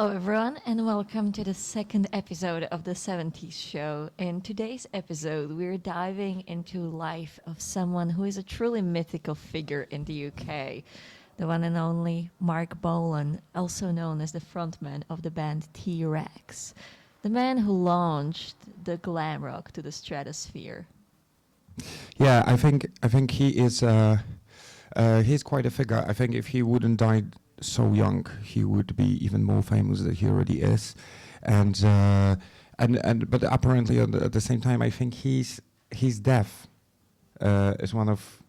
Hello, everyone, and welcome to the second episode of the 70s show. In today's episode, we're diving into life of someone who is a truly mythical figure in the UK, the one and only Marc Bolan, also known as the frontman of the band Trex, the man who launched the glam rock to the stratosphere. Yeah, I think he is he's quite a figure. I think if he wouldn't die so young, he would be even more famous than he already is, and but apparently at the same time, I think he's deaf. Is one of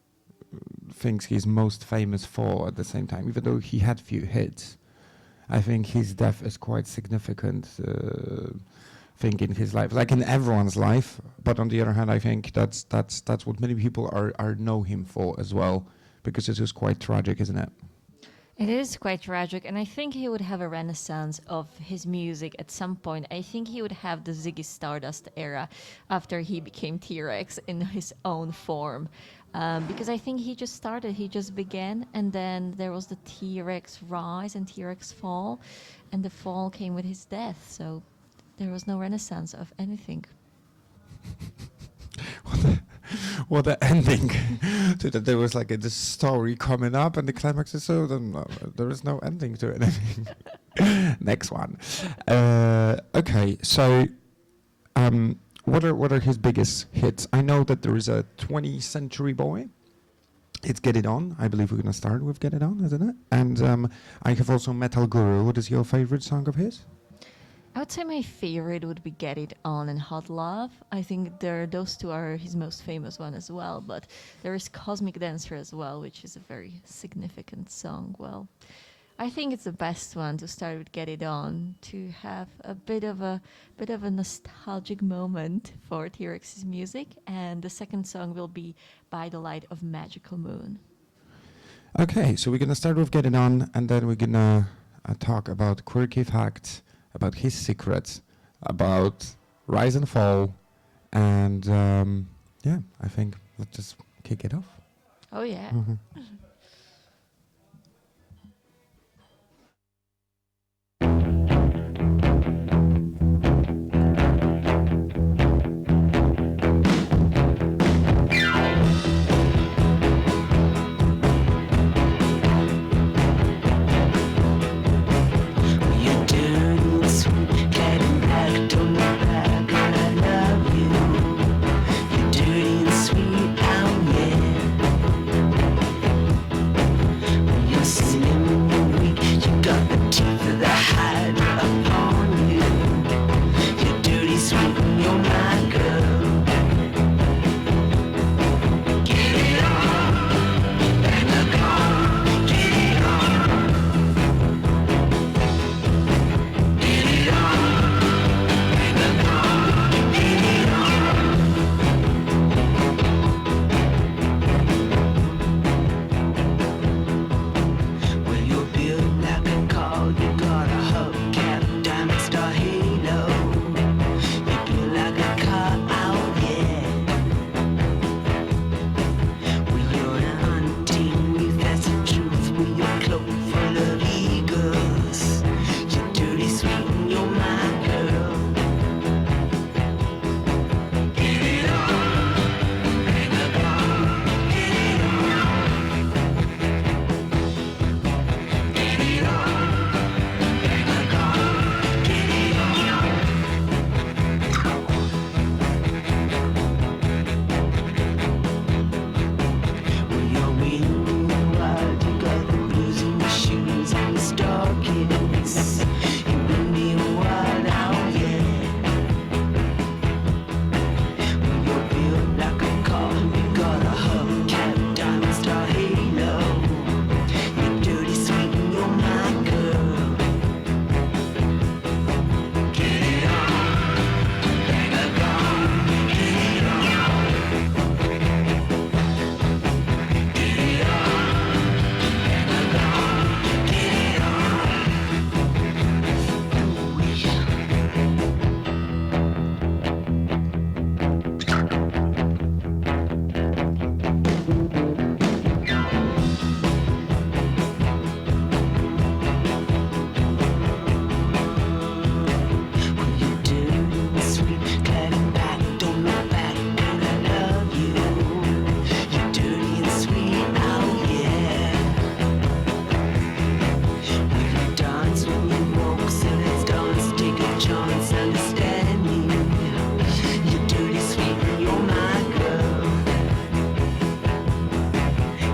things he's most famous for at the same time. Even though he had few hits, I think his death is quite significant thing in his life, like in everyone's life. But on the other hand, I think that's what many people are know him for as well, because it is quite tragic, isn't it? It is quite tragic, and I think he would have a renaissance of his music at some point. I think he would have the Ziggy Stardust era after he became T-Rex in his own form. Because I think he just began, and then there was the T-Rex rise and T-Rex fall, and the fall came with his death, so there was no renaissance of anything. What the ending to that. There was like this story coming up and the climax is so then there is no ending to anything. Next one. Okay, so what are his biggest hits? I know that there is a 20th Century Boy. It's Get It On. I believe we're gonna start with Get It On, isn't it? And I have also Metal Guru. What is your favorite song of his? I would say my favorite would be Get It On and Hot Love. I think those two are his most famous one as well, but there is Cosmic Dancer as well, which is a very significant song. Well, I think it's the best one to start with Get It On, to have a bit of a nostalgic moment for T-Rex's music, and the second song will be By the Light of Magical Moon. Okay, so we're gonna start with Get It On, and then we're gonna talk about quirky facts, about his secrets, about rise and fall, and yeah, I think let's just kick it off. Oh yeah. Mhm.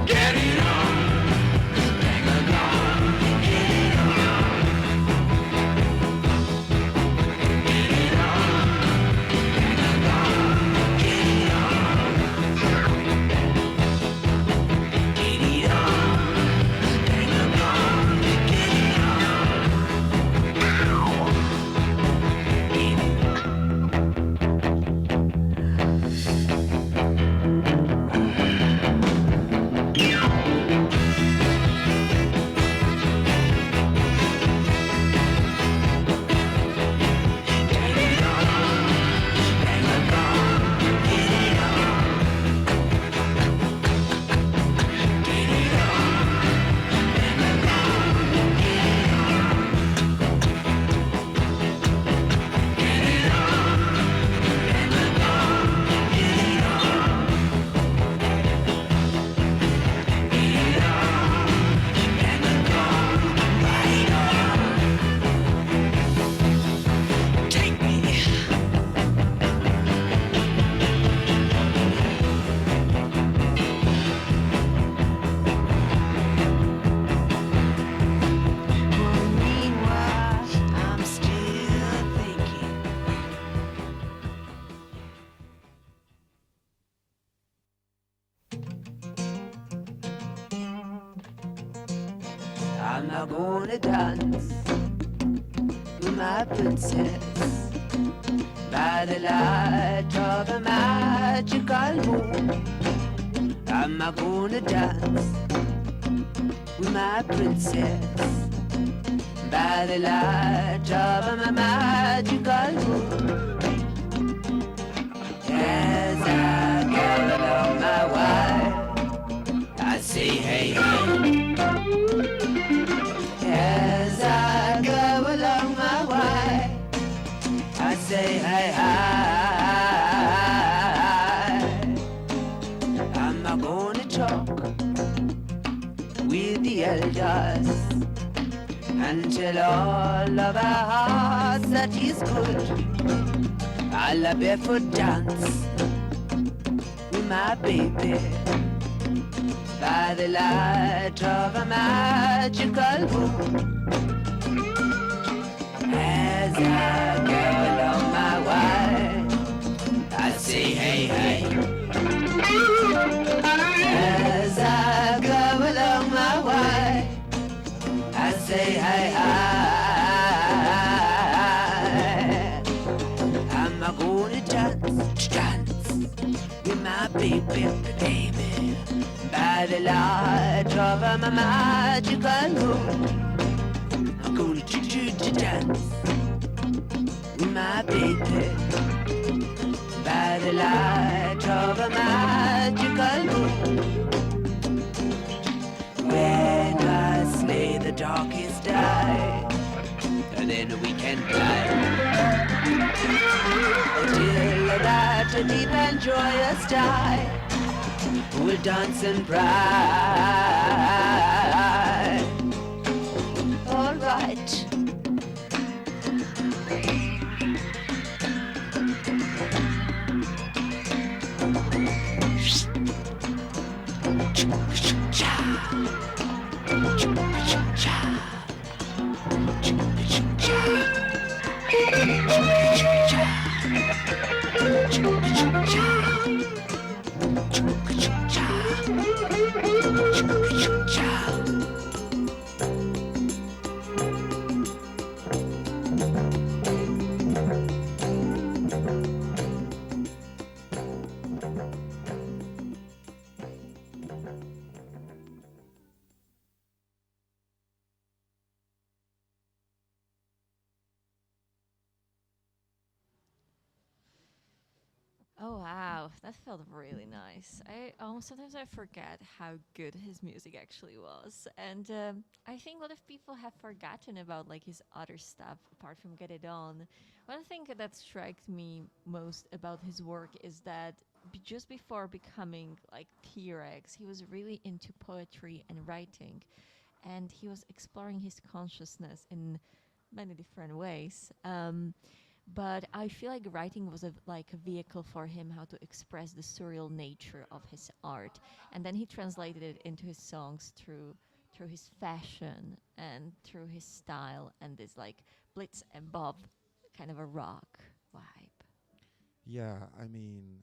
Get it on, bang along, get it on. Get it on, bang along, get it on. Get it on, bang along, get it take me. Well, meanwhile, I'm still thinking. I'm not gonna dance with my princess by the light of a magical moon. I'm not gonna dance with my princess by the light of a magical moon. As I go along my way, I say hey hey. As I go along my way, I say hi hi. I'm not gonna talk with the elders until all of our hearts that is good. I'll a barefoot dance with my baby by the light of a magical moon. As I go along my way, I say hey hey. As I go along my way, I say hey hi. I'm a gonna dance with my baby, baby, by the light of a magical moon. I'm gonna dance with my baby by the light of a magical moon. When I slay the darkest night, and then we can fly till that deep and joyous die. We'll dance and pride. All right. Oh wow, that felt really nice. I sometimes I forget how good his music actually was, and I think a lot of people have forgotten about like his other stuff apart from Get It On. One thing that struck me most about his work is that just before becoming like T-Rex, he was really into poetry and writing, and he was exploring his consciousness in many different ways. But I feel like writing was like a vehicle for him how to express the surreal nature of his art, and then he translated it into his songs through his fashion and through his style and this like blitz and bob kind of a rock vibe. Yeah, I mean,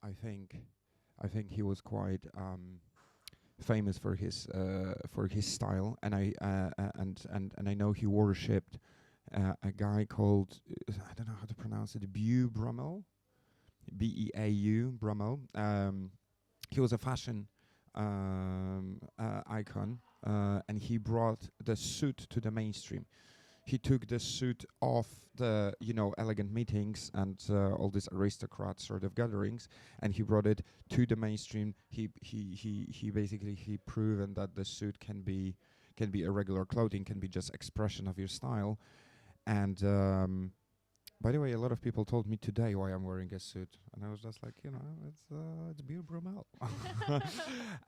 I think he was quite famous for his style, and I know he worshipped a guy called I don't know how to pronounce it, Beau Brummel, Beau Brummel. He was a fashion icon, and he brought the suit to the mainstream. He took the suit off the elegant meetings and all these aristocrat sort of gatherings, and he brought it to the mainstream. He basically he proven that the suit can be irregular clothing, can be just expression of your style. And by the way, a lot of people told me today why I'm wearing a suit, and I was just like, it's Beer Brummel.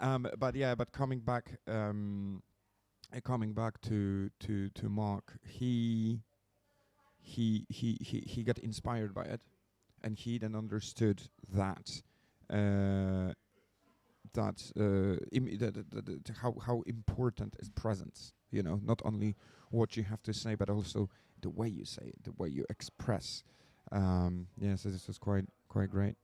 But coming back to Mark, he got inspired by it, and he then understood that how important is presence. Not only what you have to say, but also the way you say it, the way you express. Yes, this was quite great.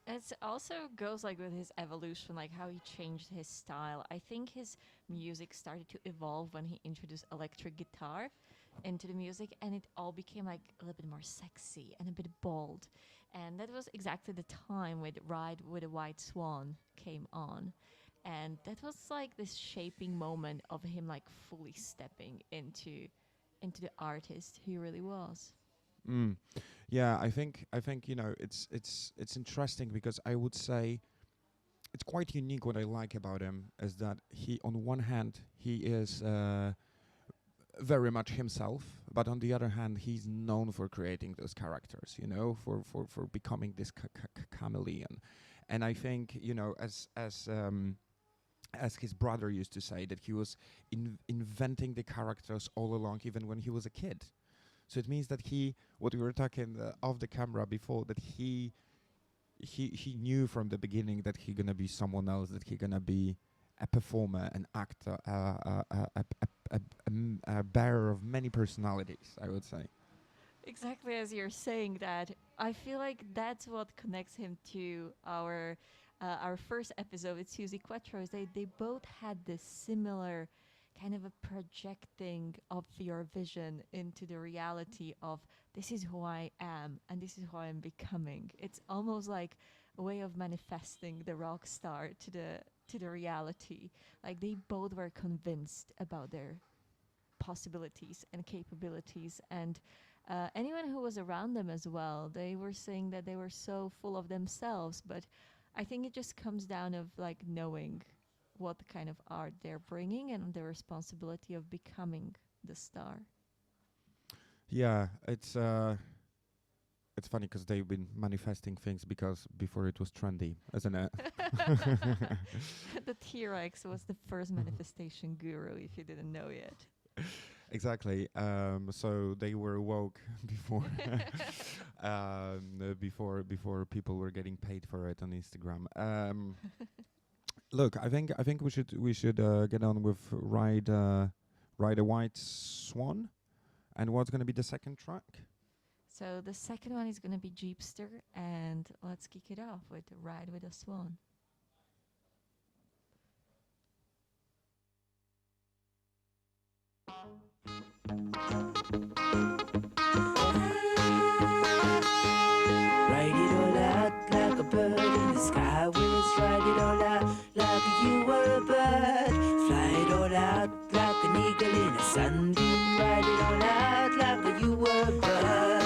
It also goes like with his evolution, like how he changed his style. I think his music started to evolve when he introduced electric guitar into the music, and it all became like a little bit more sexy and a bit bold. And that was exactly the time when Ride with a White Swan came on. And that was like this shaping moment of him like fully stepping into the artist he really was. Mm. Yeah, I think it's interesting because I would say it's quite unique. What I like about him is that he, on one hand, he is very much himself, but on the other hand, he's known for creating those characters. For becoming this chameleon. And I think as his brother used to say, that he was inventing the characters all along, even when he was a kid. So it means that what we were talking off the camera before, that he knew from the beginning that he gonna be someone else, that he gonna be a performer, an actor, a bearer of many personalities, I would say. Exactly as you're saying that, I feel like that's what connects him to our first episode with Susie Quattro. Is they both had this similar kind of a projecting of your vision into the reality of this is who I am and this is who I'm becoming. It's almost like a way of manifesting the rock star to the reality. Like they both were convinced about their possibilities and capabilities, and anyone who was around them as well, they were saying that they were so full of themselves. But I think it just comes down of like knowing what kind of art they're bringing and the responsibility of becoming the star. Yeah, it's funny because they've been manifesting things because before it was trendy, isn't it? The Trex was the first manifestation guru, if you didn't know yet. Exactly. So they were woke before, before people were getting paid for it on Instagram. Look, I think we should get on with Ride a White Swan, and what's going to be the second track? So the second one is going to be Jeepster, and let's kick it off with Ride with a Swan. Ride it all out like a bird in the sky. Wheels ride it all out like you were a bird. Fly it all out like an eagle in a sunbeam. Ride it all out like you were a bird.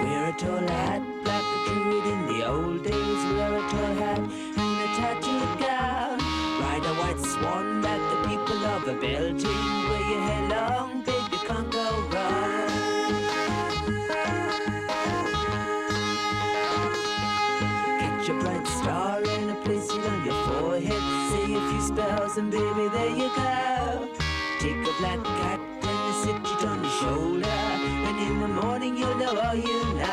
Wear a tall hat like a druid in the old days. Wear a tall hat and a tattooed gown. Ride a white swan like the people of a Belgium. Wear your hair long, baby, can't go wrong. Get your bright star and place it on your forehead. Say a few spells and baby, there you go. take a black cat and you sit it on your shoulder, and in the morning you'll know all you know.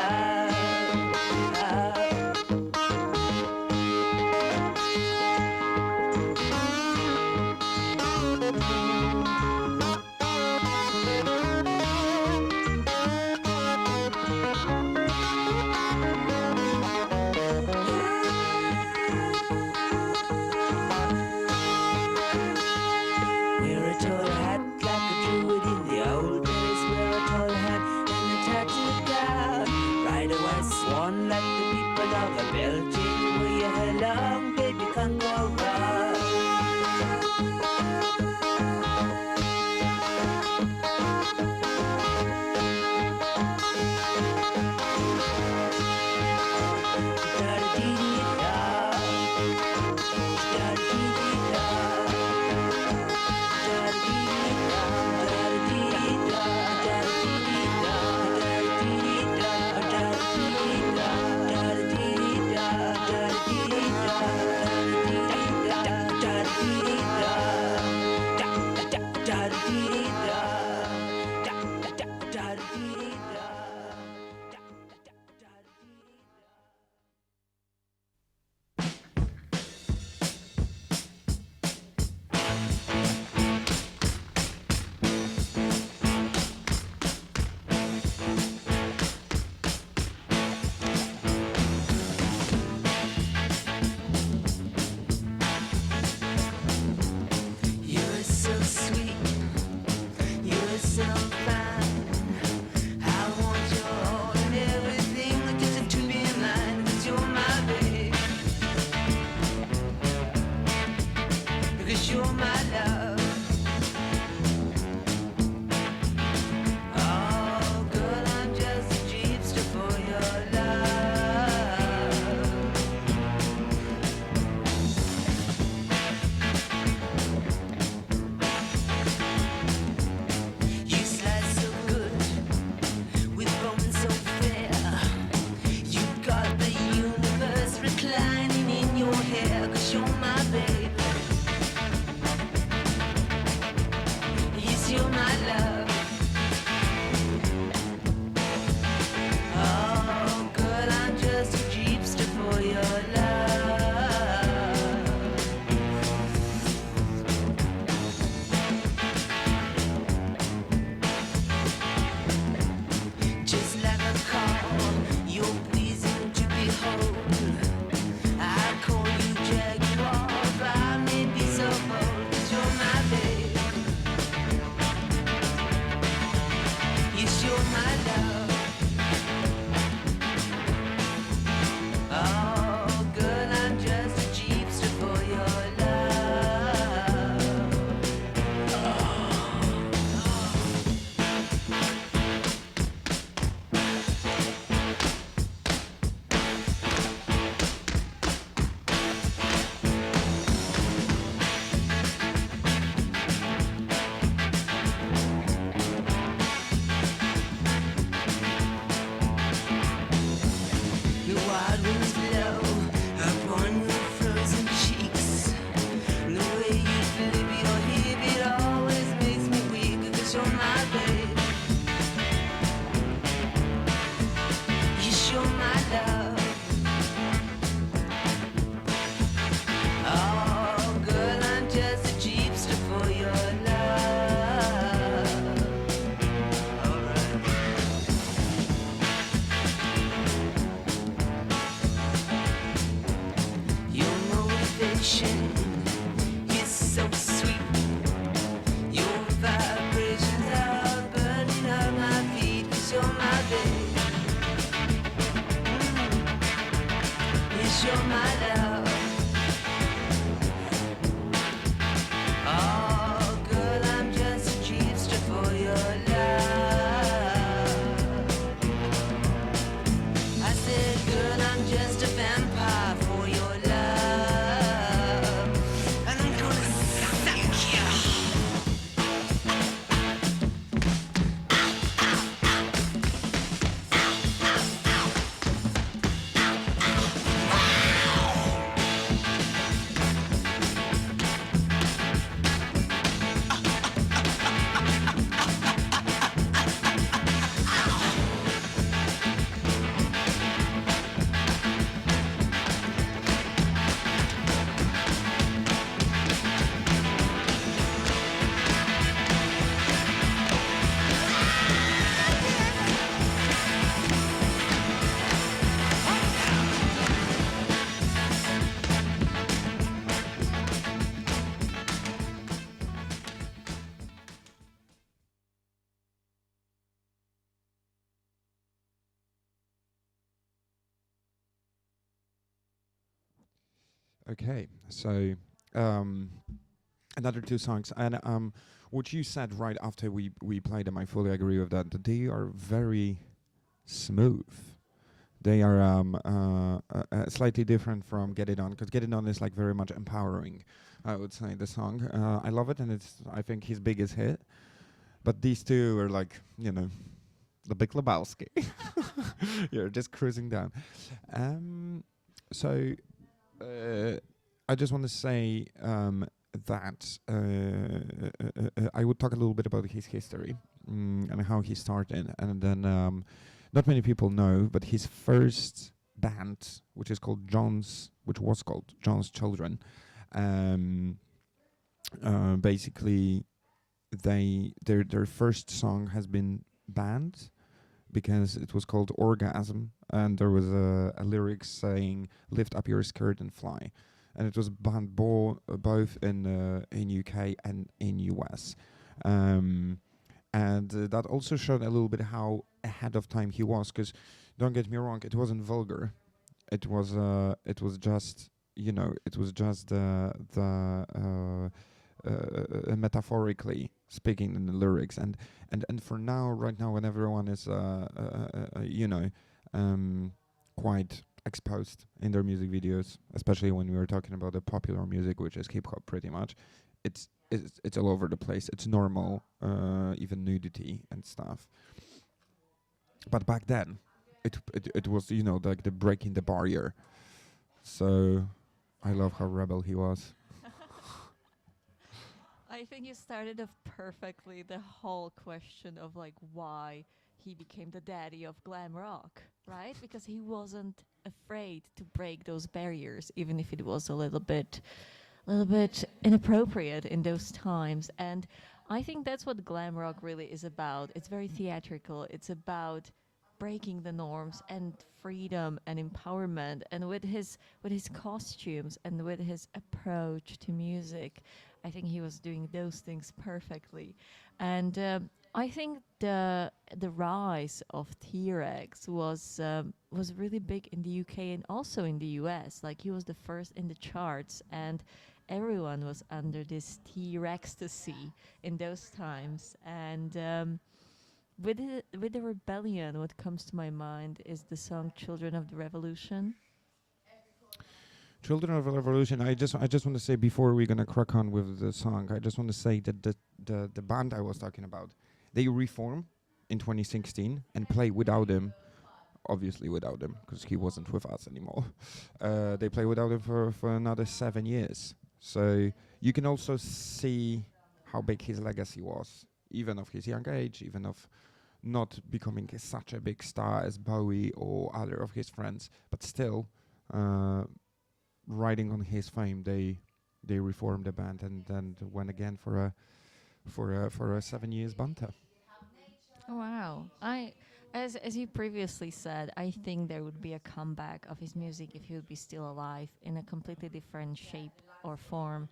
Wear a tall hat like a druid in the old days. Wear a tall hat and a tattooed gown. Ride a white swan like the people of a Belgium. Wear your hair long, baby, can't go wrong. You're so sweet, you're so fine. I want your all and everything, just to be mine. 'Cause you're my babe, because you're my love. Oh, girl, I'm just a jeepster for your love. You slice so good, with bones so fair. You got the universe reclining in your hair. 'Cause you're my baby, yes, you're my love. Oh, girl, I'm just a jeepster for your love. Just like a call, you're pleasing to behold. I call you Jaguar, but I may be so bold. 'Cause you're my babe, yes, you're my love. Oh, girl, I'm just a jeepster for your love. The wild winds blow upon your frozen cheeks. The way you flip your hip, it always makes me weak. 'Cause you're my babe, yes, you're my love. Oh, girl, I'm just a jeepster for your love. Alright. Your motivation is so sweet. Your vibrations are burning up my feet. 'Cause you're my babe, yes, you're my love. Oh, girl, I'm just a jeepster for your love. I said, girl, I'm just a vampire for your love. And I'm gonna suck you. Okay, so um, another two songs, and what you said right after we played them, I fully agree with that. That they are very smooth. They are slightly different from Get It On, because Get It On is like very much empowering. I would say the song. I love it, and it's I think his biggest hit. But these two are like the Big Lebowski. You're just cruising down. So I just want to say that I would talk a little bit about his history and how he started, and then not many people know, but his first band, which was called John's Children, basically their first song has been banned because it was called Orgasm, and there was a lyrics saying "Lift up your skirt and fly," and it was banned both in UK and in US, and that also showed a little bit how ahead of time he was. Because don't get me wrong, it wasn't vulgar. It was just metaphorically speaking in the lyrics, and for now, right now, when everyone is quite exposed in their music videos, especially when we were talking about the popular music, which is hip hop, pretty much, it's all over the place. It's normal, even nudity and stuff. But back then, it was like the breaking the barrier. So I love how rebel he was. I think you started off perfectly the whole question of like why he became the daddy of glam rock, right? Because he wasn't afraid to break those barriers, even if it was a little bit inappropriate in those times. And I think that's what glam rock really is about. It's very theatrical. It's about breaking the norms and freedom and empowerment, and with his costumes and with his approach to music, I think he was doing those things perfectly. And I think the rise of Trex was really big in the UK and also in the US. Like, he was the first in the charts, and everyone was under this T-Rextasy in those times. And with the rebellion, what comes to my mind is the song "Children of the Revolution." Children of the Revolution. I just want to say, before we're gonna crack on with the song, I just want to say that the band I was talking about, they reformed in 2016 and play without him. Obviously without him, because he wasn't with us anymore. They play without him for another 7 years. So you can also see how big his legacy was, even of his young age, even of not becoming such a big star as Bowie or other of his friends, but still riding on his fame, they reformed the band and then went again for a 7 years banter. Wow. As you previously said, I think there would be a comeback of his music if he would be still alive in a completely different shape or form.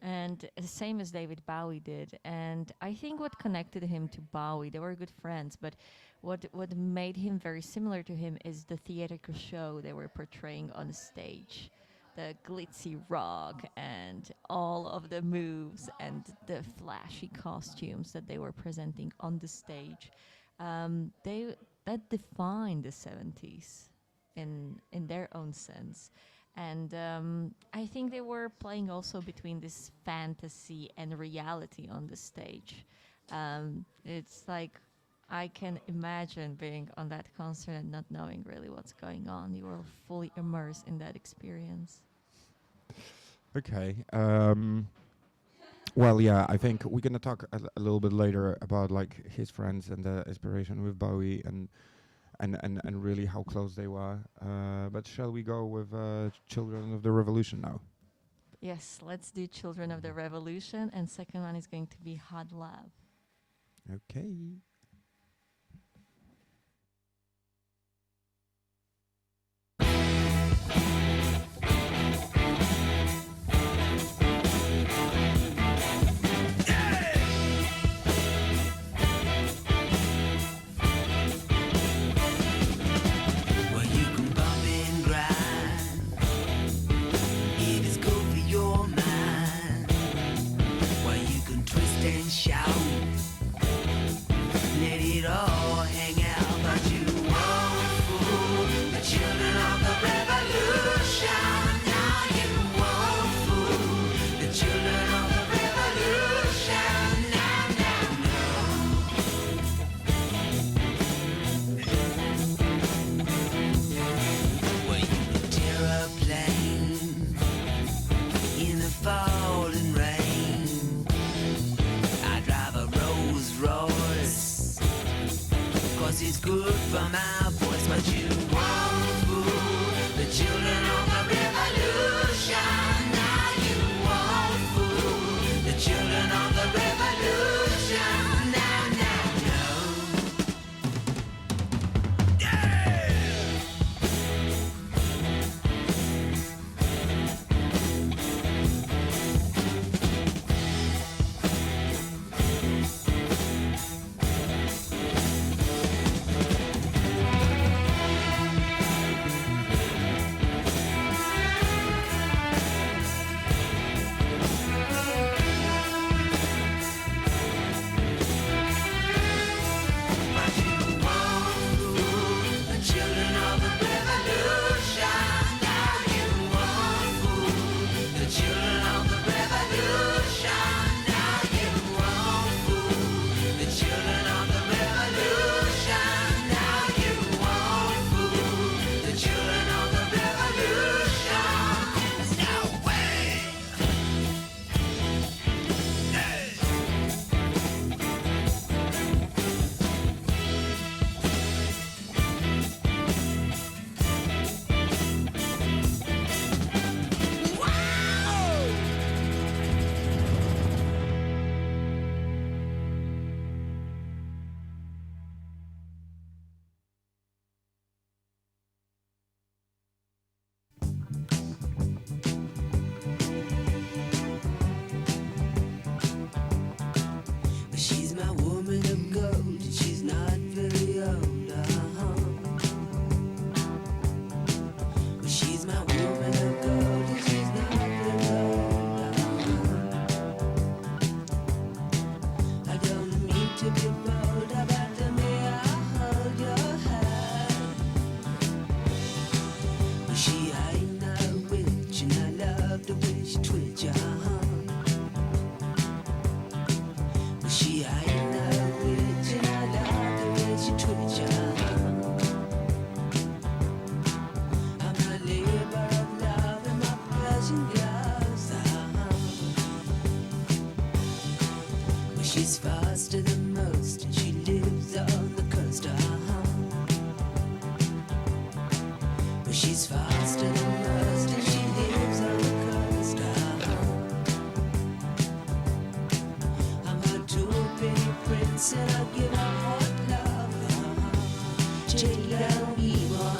And the same as David Bowie did. And I think what connected him to Bowie, they were good friends, but what made him very similar to him is the theatrical show they were portraying on stage. The glitzy rock and all of the moves and the flashy costumes that they were presenting on the stage. That defined the 70s in their own sense. And I think they were playing also between this fantasy and reality on the stage. It's like I can imagine being on that concert and not knowing really what's going on. You were fully immersed in that experience. Okay. Well, yeah, I think we're gonna talk a little bit later about like his friends and the inspiration with Bowie and really how close they were. But shall we go with Children of the Revolution now? Yes, let's do Children of the Revolution, and second one is going to be Hot Love. Okay. Well, you can bump and grind. It is She's faster than most, and she lives on the coast. But she's faster than most, and she lives on the coast. I'm her two-penny prince, and I'll give her hot love. Take down Ema.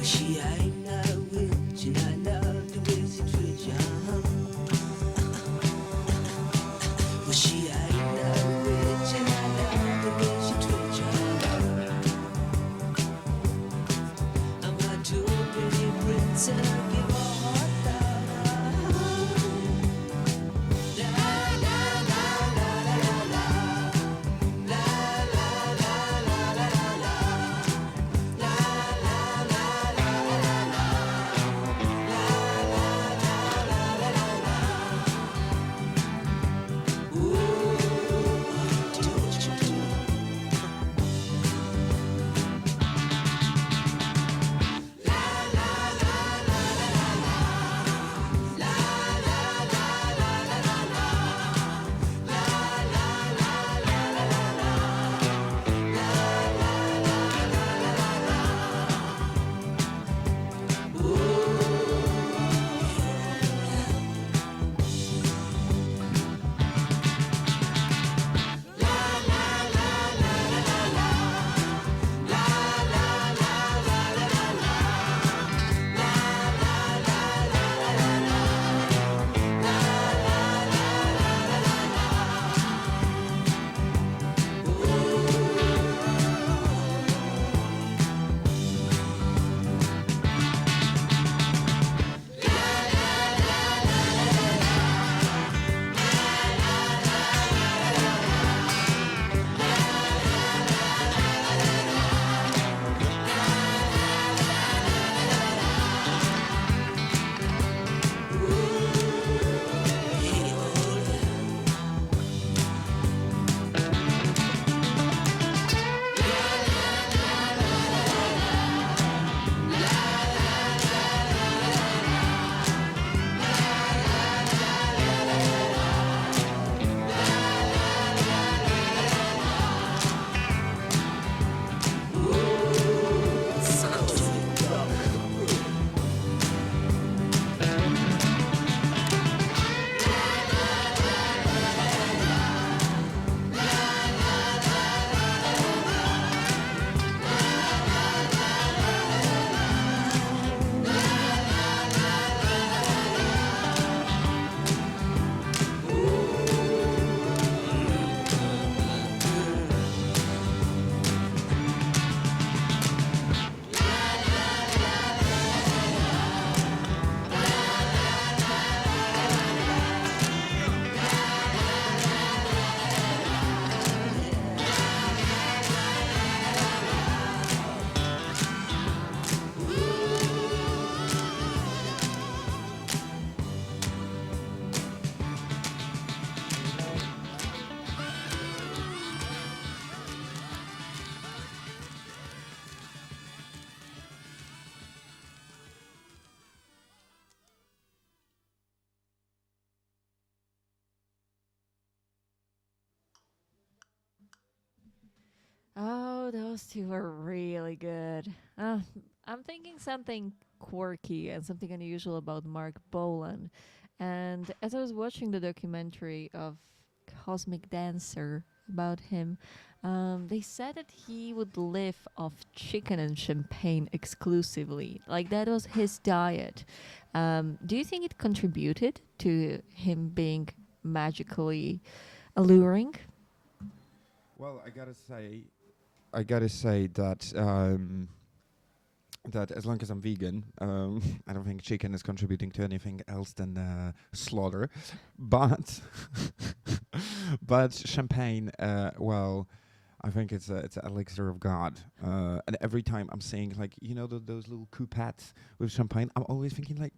She ain't no witch, and I love the way she treats you. Well, she ain't no witch, and I love the way she treats you. I'm a two-penny prince, and I give her hot love. La la la la la la la la la la la la la. Oh, those two were really good. I'm thinking something quirky and something unusual about Marc Bolan. And as I was watching the documentary of Cosmic Dancer about him, they said that he would live off chicken and champagne exclusively. Like that was his diet. Do you think it contributed to him being magically alluring? Well, I gotta say that that as long as I'm vegan, I don't think chicken is contributing to anything else than slaughter. But but champagne, well, I think it's an elixir of God. And every time I'm saying, like, you know, those little coupettes with champagne, I'm always thinking, like,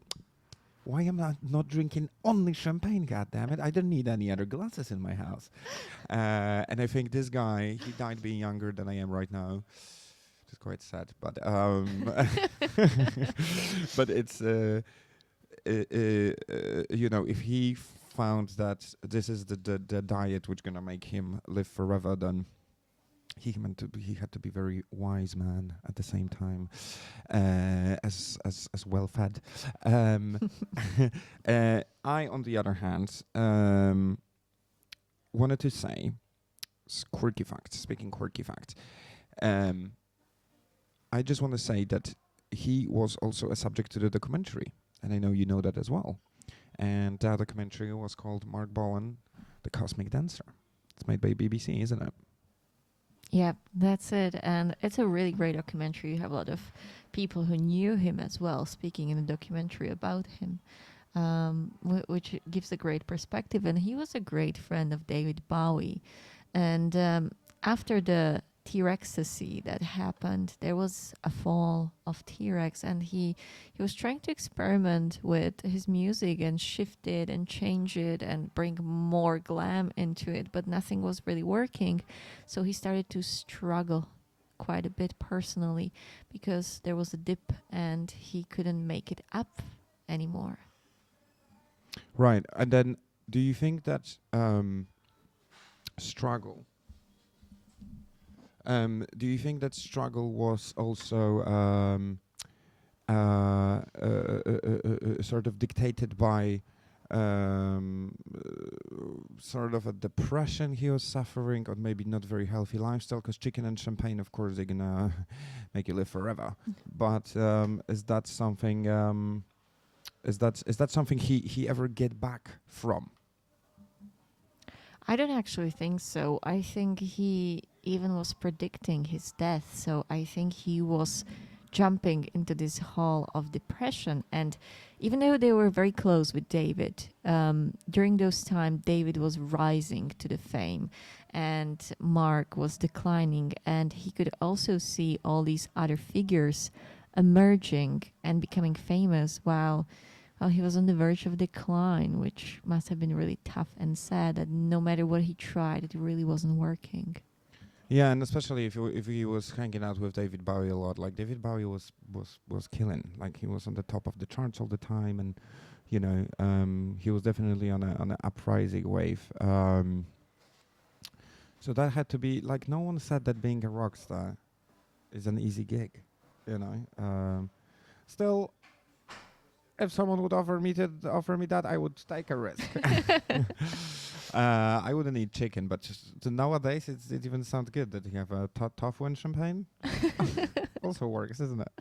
why am I not drinking only champagne? God damn it! I don't need any other glasses in my house. And I think this guy, he died being younger than I am right now. It's quite sad, but but it's you know, if he found that this is the diet which gonna make him live forever, then he had to be very wise man at the same time, as well fed. I, on the other hand, wanted to say quirky facts. Speaking quirky facts, I just want to say that he was also a subject to the documentary, and I know you know that as well. And that documentary was called Marc Bolan, The Cosmic Dancer. It's made by BBC, isn't it? Yeah, that's it. And it's a really great documentary. You have a lot of people who knew him as well speaking in the documentary about him, which gives a great perspective. And he was a great friend of David Bowie. And after the T-Rexacy that happened, there was a fall of T-Rex, and he was trying to experiment with his music and shift it and change it and bring more glam into it, but nothing was really working. So he started to struggle quite a bit personally because there was a dip and he couldn't make it up anymore. Right. And then do you think that struggle was also sort of dictated by sort of a depression he was suffering, or maybe not very healthy lifestyle? Because chicken and champagne, of course, they're gonna make you live forever. But is that something? Is that something he ever get back from? I don't actually think so. I think he even was predicting his death. So I think he was jumping into this hole of depression. And even though they were very close with David, during those time, David was rising to the fame and Mark was declining. And he could also see all these other figures emerging and becoming famous while he was on the verge of decline, which must have been really tough and sad that no matter what he tried, it really wasn't working. Yeah, and especially if he was hanging out with David Bowie a lot, like David Bowie was killing, like he was on the top of the charts all the time, and you know, he was definitely on an uprising wave. So that had to be like, no one said that being a rock star is an easy gig, you know. Still, if someone would offer me that, I would take a risk. I wouldn't eat chicken, but just nowadays it even sounds good that you have a tofu and champagne. Also works, isn't it?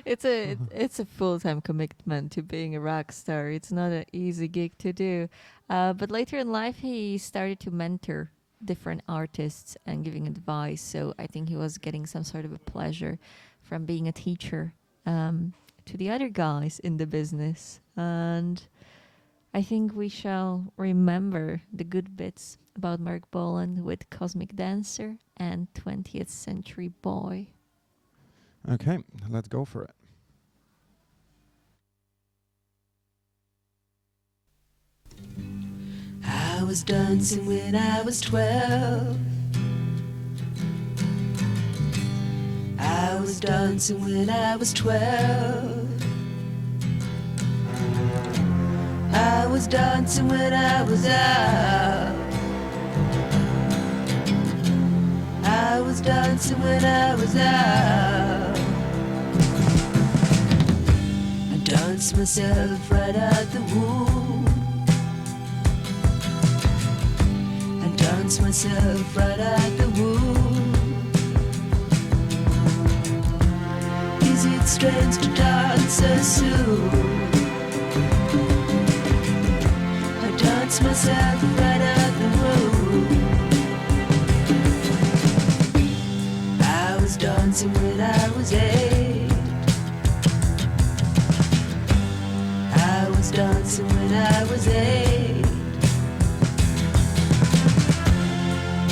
It's a full-time commitment to being a rock star. It's not an easy gig to do. But later in life, he started to mentor different artists and giving advice. So I think he was getting some sort of a pleasure from being a teacher to the other guys in the business. And I think we shall remember the good bits about Marc Bolan with Cosmic Dancer and 20th Century Boy. Okay, let's go for it. I was dancing when I was 12. I was dancing when I was 12. I was dancing when I was out. I was dancing when I was out. I danced myself right out the womb. I danced myself right out the womb. Is it strange to dance so soon? Dance myself right out the womb. I was dancing when I was 8. I was dancing when I was 8.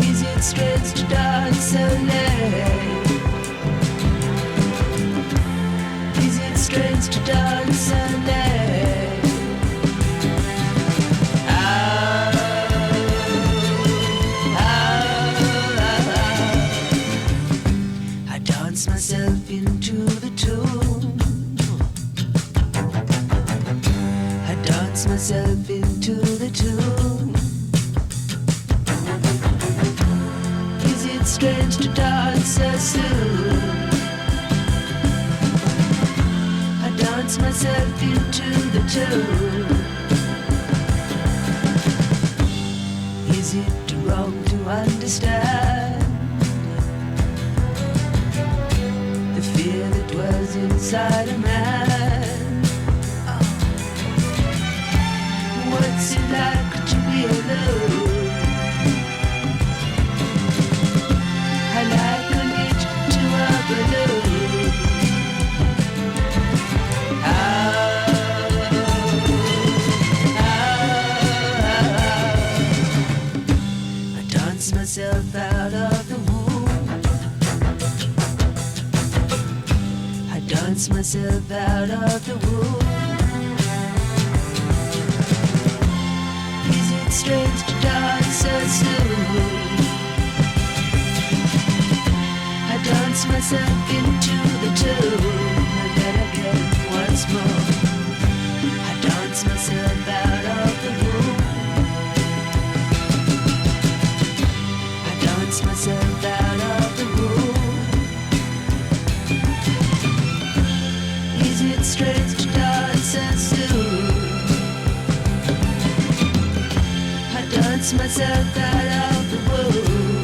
Is it strange to dance so late? Is it strange to dance so late? I dance myself into the tune. I dance myself into the tune. Is it strange to dance so soon? I dance myself into the tune. Is it wrong to understand the fear that was inside a man? What's it like to be alone? I liken it to a balloon. I dance myself out of the womb. I dance myself out of the womb. Is it strange to dance so soon? I dance myself into the tune. And then again once more. I dance myself out of the womb. I dance myself out of the womb. Is it strange to dance so soon? I dance myself out of the womb.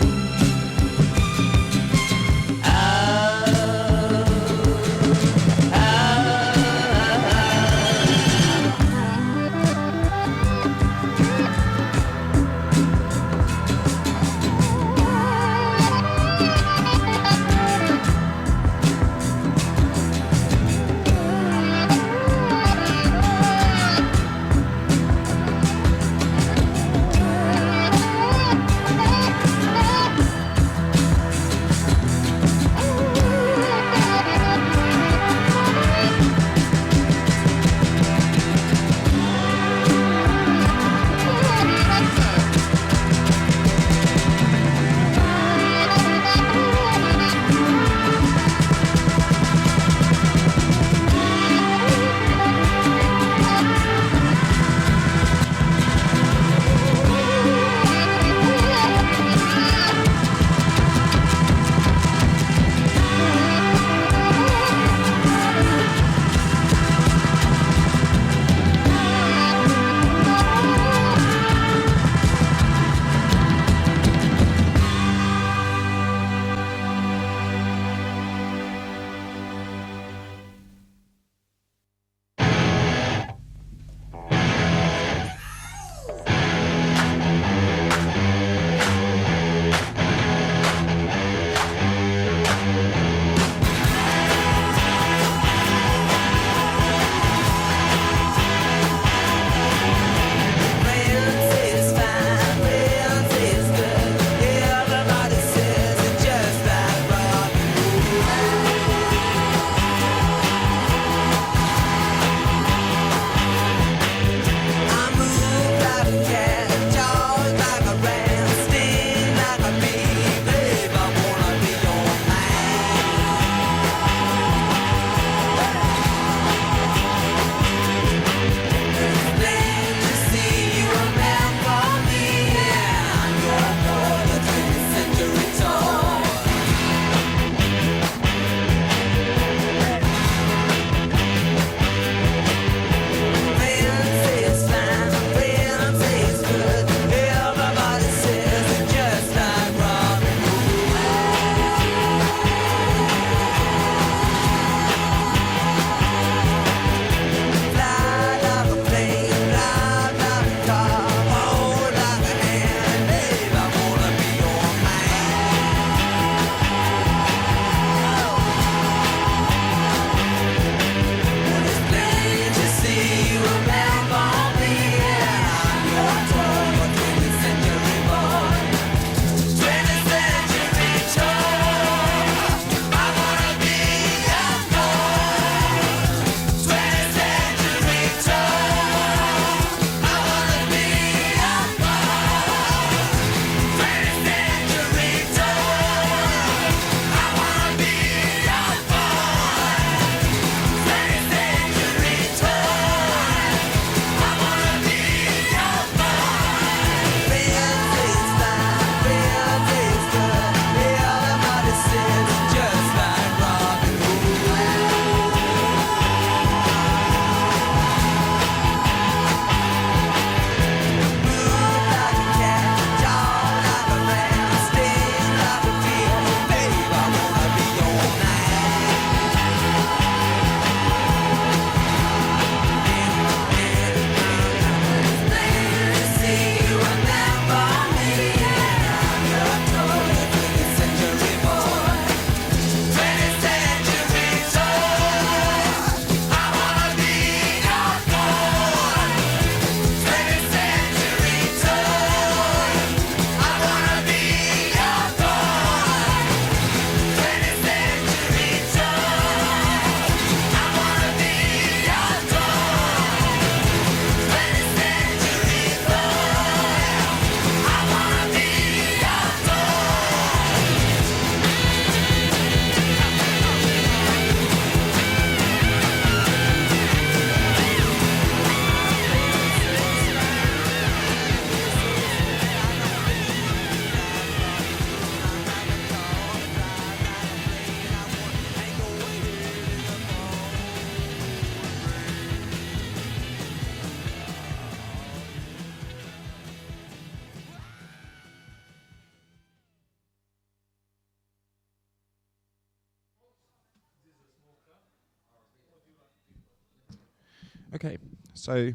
Okay, so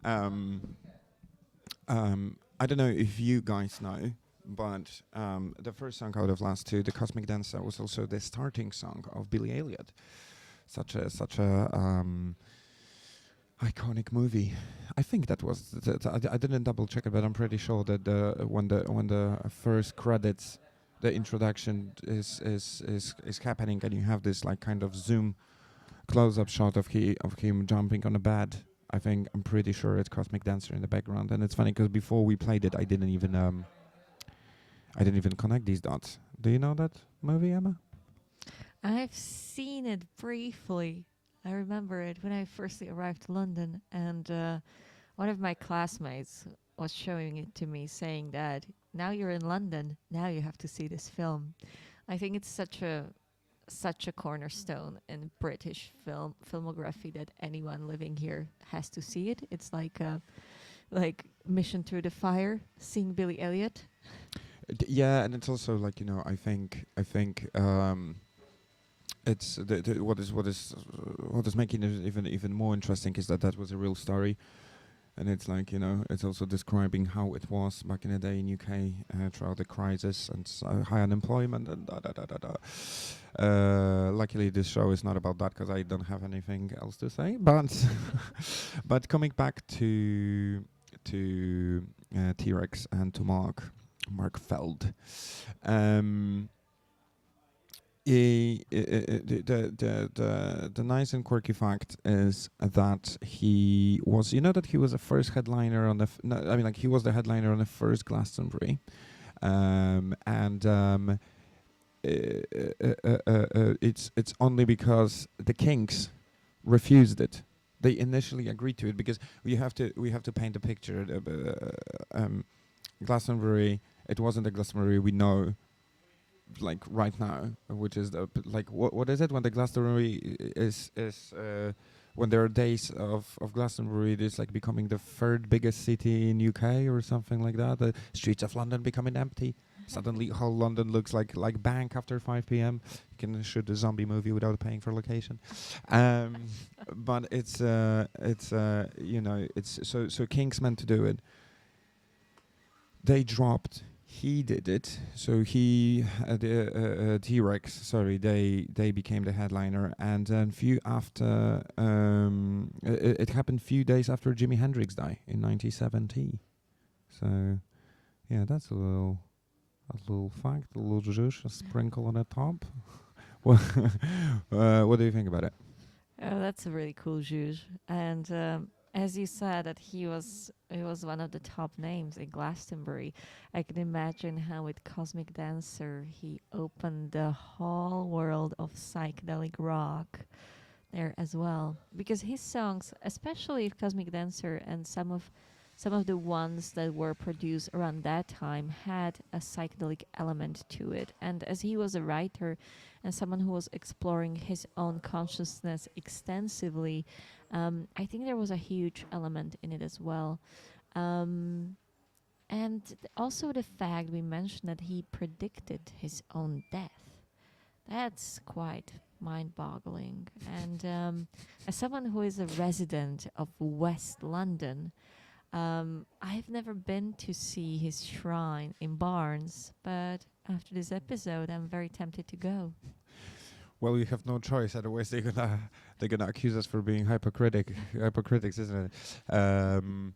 um, I don't know if you guys know, but the first song out of last two, "The Cosmic Dancer," was also the starting song of Billy Elliot. Such a iconic movie. I think that was. I didn't double check it, but I'm pretty sure that when the first credits, the introduction is happening, and you have this like kind of zoom close-up shot of him jumping on a bed. I'm pretty sure it's Cosmic Dancer in the background, and it's funny because before we played it, I didn't even connect these dots. Do you know that movie, Emma? I've seen it briefly. I remember it when I firstly arrived to London, and one of my classmates was showing it to me, saying that now you're in London, now you have to see this film. I think it's such a cornerstone in British filmography that anyone living here has to see it. It's like Mission Through the Fire, seeing Billy Elliot. Yeah, and it's also like I think it's what is making it even more interesting is that was a real story, and it's like it's also describing how it was back in the day in UK throughout the crisis and high unemployment and da da da da da. Luckily, this show is not about that because I don't have anything else to say. But but coming back to Trex and to Mark Feld. The nice and quirky fact is that he was, that he was the first headliner on the, he was the headliner on the first Glastonbury, it's only because the Kinks refused it. They initially agreed to it because we have to paint a picture. Glastonbury, it wasn't the Glastonbury we know, like right now, which is what is it when the Glastonbury is when there are days of Glastonbury, it is like becoming the third biggest city in UK or something like that. The streets of London becoming empty. Suddenly, whole London looks like bank after 5 p.m. You can shoot a zombie movie without paying for location. But it's so King's meant to do it. They dropped. He did it. So he T-Rex. Sorry, they became the headliner, and then it happened few days after Jimi Hendrix died in 1970. So yeah, that's a little fact, a little zhuzh, a sprinkle on the top. What do you think about it? Oh, that's a really cool zhuzh. And as you said, that he was one of the top names in Glastonbury. I can imagine how with Cosmic Dancer he opened the whole world of psychedelic rock there as well. Because his songs, especially Cosmic Dancer and some of the ones that were produced around that time, had a psychedelic element to it. And as he was a writer and someone who was exploring his own consciousness extensively, I think there was a huge element in it as well. And also the fact we mentioned that he predicted his own death. That's quite mind-boggling. And as someone who is a resident of West London, I've never been to see his shrine in Barnes, but after this episode, I'm very tempted to go. Well, you have no choice. Otherwise, they're gonna accuse us for being hypocritics, isn't it? I'm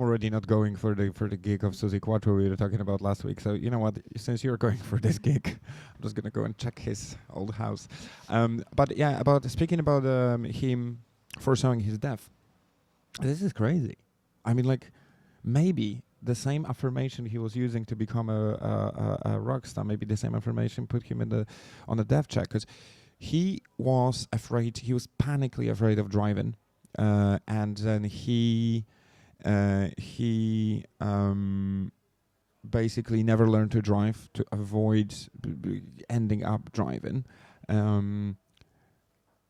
already not going for the gig of Suzy Quattro we were talking about last week. So you know what? Since you're going for this gig, I'm just gonna go and check his old house. But yeah, speaking about him foreseeing his death. This is crazy. I mean, like, maybe the same affirmation he was using to become a rock star, maybe the same affirmation put him on a death check, because he was afraid. He was panically afraid of driving, and then he basically never learned to drive to avoid ending up driving.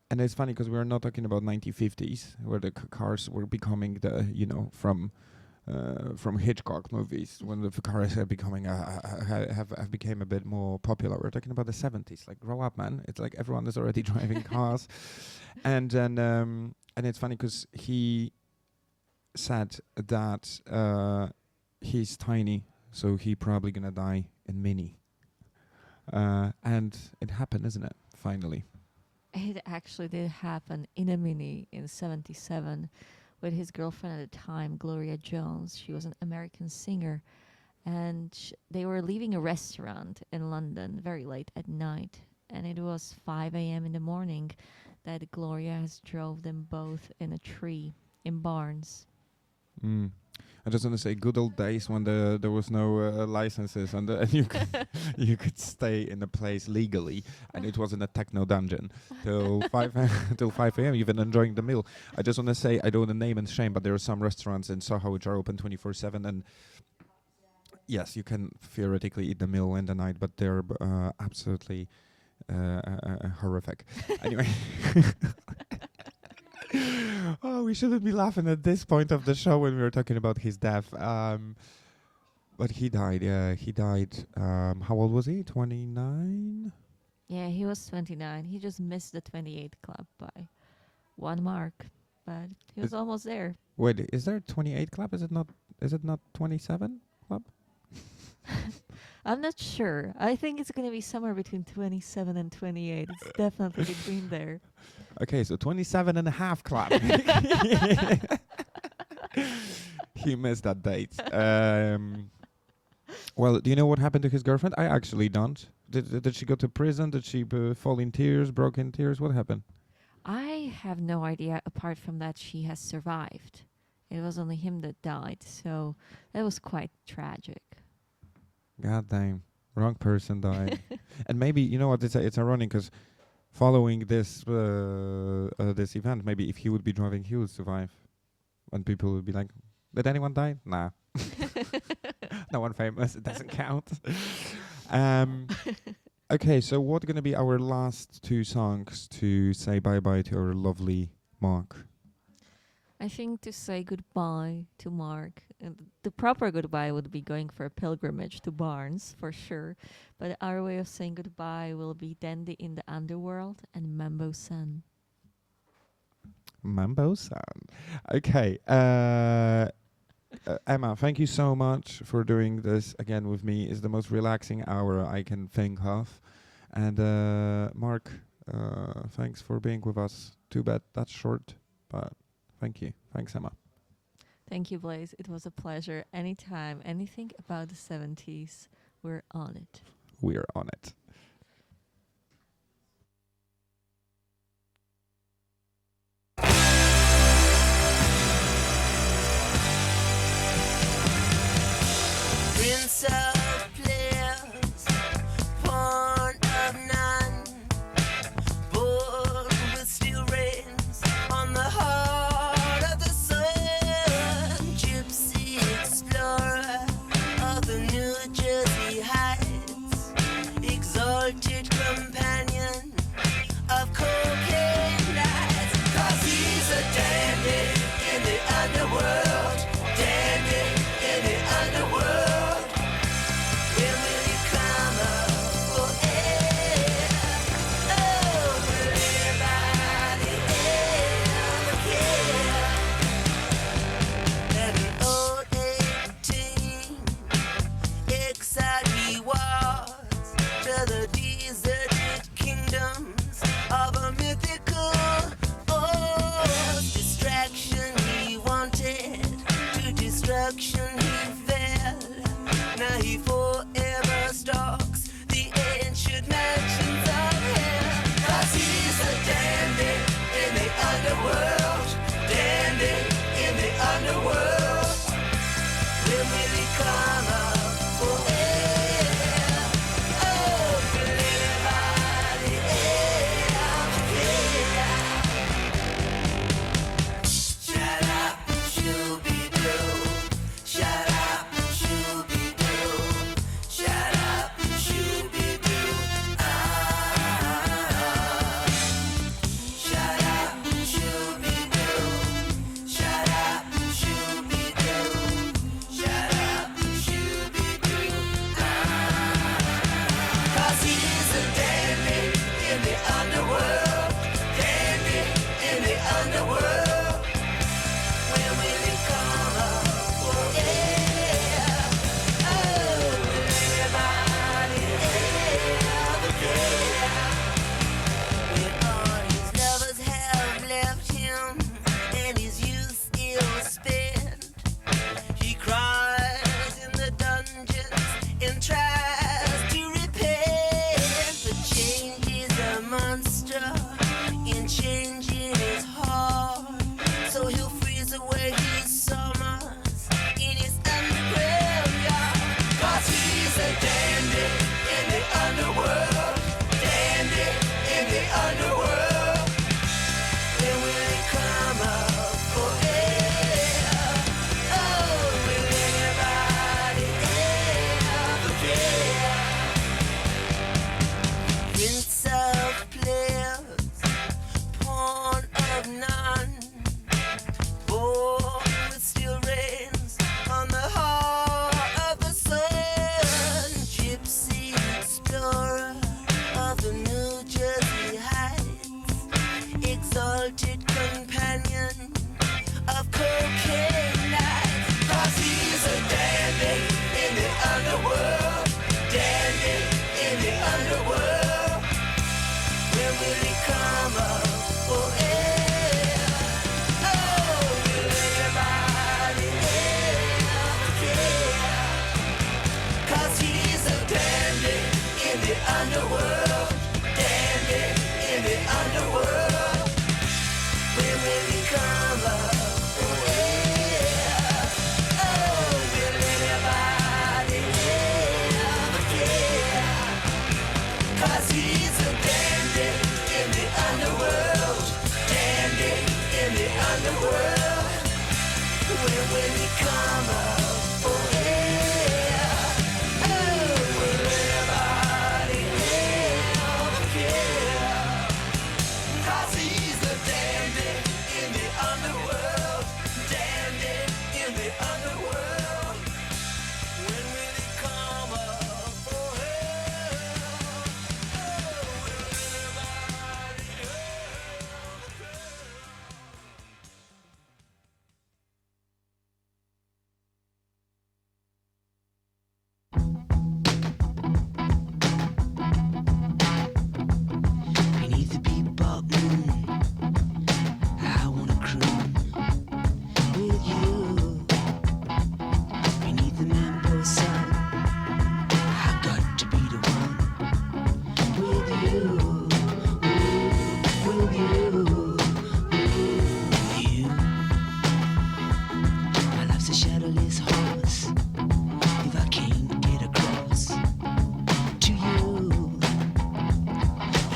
And it's funny because we're not talking about 1950s where the cars were becoming from from Hitchcock movies when the cars have have become a bit more popular. We're talking about the 70s. Like, grow up, man! It's like everyone is already driving cars, and then and it's funny because he said that he's tiny, so he probably gonna die in Mini, and it happened, isn't it? Finally. It actually did happen in a Mini in '77 with his girlfriend at the time, Gloria Jones. She was an American singer, and they were leaving a restaurant in London very late at night, and it was 5 a.m. in the morning that Gloria has drove them both in a tree in Barnes. Mm. I just want to say, good old days when there was no licenses and you could you could stay in a place legally, and it wasn't a techno dungeon till 5 a.m. even enjoying the meal. I just want to say, I don't want to name and shame, but there are some restaurants in Soho which are open 24/7, and yes, you can theoretically eat the meal in the night, but they're absolutely horrific. Anyway. Oh, we shouldn't be laughing at this point of the show when we were talking about his death. But he died. Yeah, he died. How old was he? 29. Yeah, he was 29. He just missed the 28 club by 1 mark, but he was almost there. Wait, is there 28 club? Is it not? Is it not 27 club? I'm not sure. I think it's going to be somewhere between 27 and 28. It's definitely between there. Okay, so 27 and a half club. He missed that date. Well, do you know what happened to his girlfriend? I actually don't. Did she go to prison? Did she fall in tears, broke in tears? What happened? I have no idea, apart from that she has survived. It was only him that died, so that was quite tragic. God damn, wrong person died. And maybe, you know what, it's ironic because following this this event, maybe if he would be driving, he would survive. And people would be like, did anyone die? Nah. No one famous, it doesn't count. Okay, so what are going to be our last two songs to say bye-bye to our lovely Mark? I think to say goodbye to Mark, the proper goodbye would be going for a pilgrimage to Barnes, for sure. But our way of saying goodbye will be Dandy in the Underworld and Mambo Sun. Mambo Sun. Okay. Emma, thank you so much for doing this again with me. It's the most relaxing hour I can think of. And Mark, thanks for being with us. Too bad that's short, but thank you. Thanks, Emma. Thank you, Blaze. It was a pleasure. Anytime, anything about the 70s, we're on it. We're on it. Prince of players, pawn of none, born with steel reins on the heart of the sun, gypsy explorer of the New Jersey Heights, exalted companion of cocaine nights, 'cause he's a dandy in the underworld, dandy in the underworld. When will you come up for air? Oh, will anybody ever care? At the old 18, exile he was to the deserted monster in changing his heart. So he'll freeze away his summers in his underground yard. 'Cause he's a dandy in the underworld. Dandy in the underworld. When will he come up for air? Oh, will anybody ever care? Prince of players, pawn of none, born with steel reins on the heart of the sun. Gypsy explorer of the New Jersey Heights, exalted companion of cocaine nights. 'Cause he's a dandy in the underworld. Dandy in the underworld. When will he come up for air? Oh, will anybody ever care? 'Cause he's a dandy in the underworld. Dandy in the underworld. When will he come up for air? Oh, will anybody ever care? 'Cause he's a dandy in the underworld. Dandy in the underworld. When will he come up for air? Oh, will anybody ever care? 'Cause he's a dandy in the underworld. Dandy in the underworld. When will he come up for air? Oh, will anybody ever care? Beneath the bebop moon, I wanna croon with you. Beneath the mango sun, I got to be the one with you, with you, with you. My life's a shadowless horse. If I can't get across to you.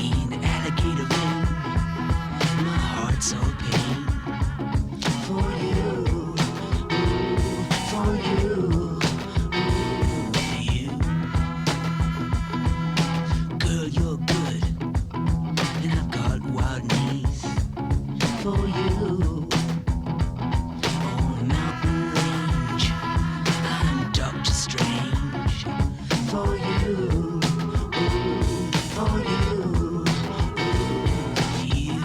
In the alligator ring, my heart's all pain. For you, for you, you. Girl, you're good, and I've got wild knees. For you, on the mountain range, I'm Doctor Strange. For you, for you, you.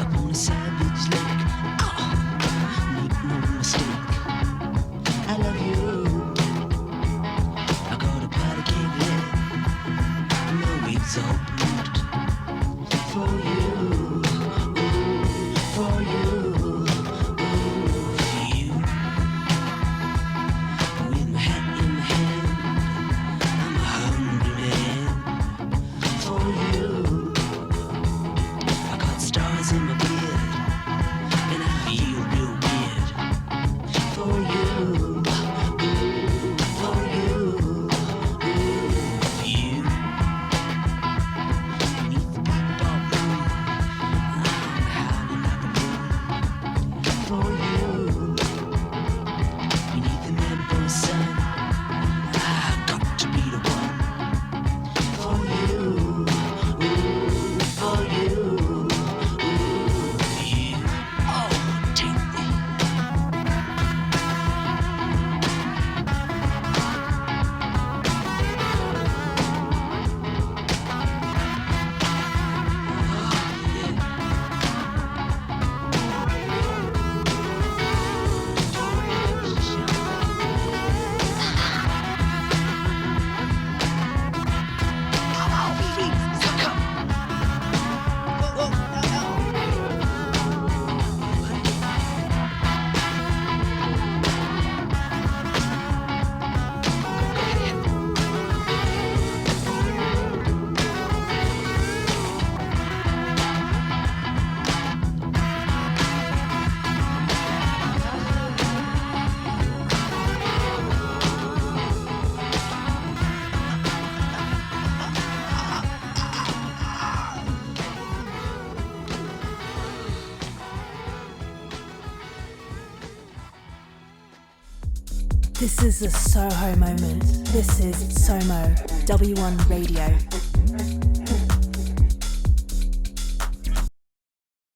Upon a savage lake, make no mistake, I love you. I got a powder keg leg, my wig's all bruised. For you, for you, you. With my hat in my hand, I'm a hungry man. For you, I got stars in my beard, and I feel real weird. For you, for you, you. Beneath the bebop moon, I'm howling like a moon. For you, beneath the Malibu sun, I got to be the one. For you, for you, you. Oh, take me. This is a Soho moment. This is SOMO W1 Radio.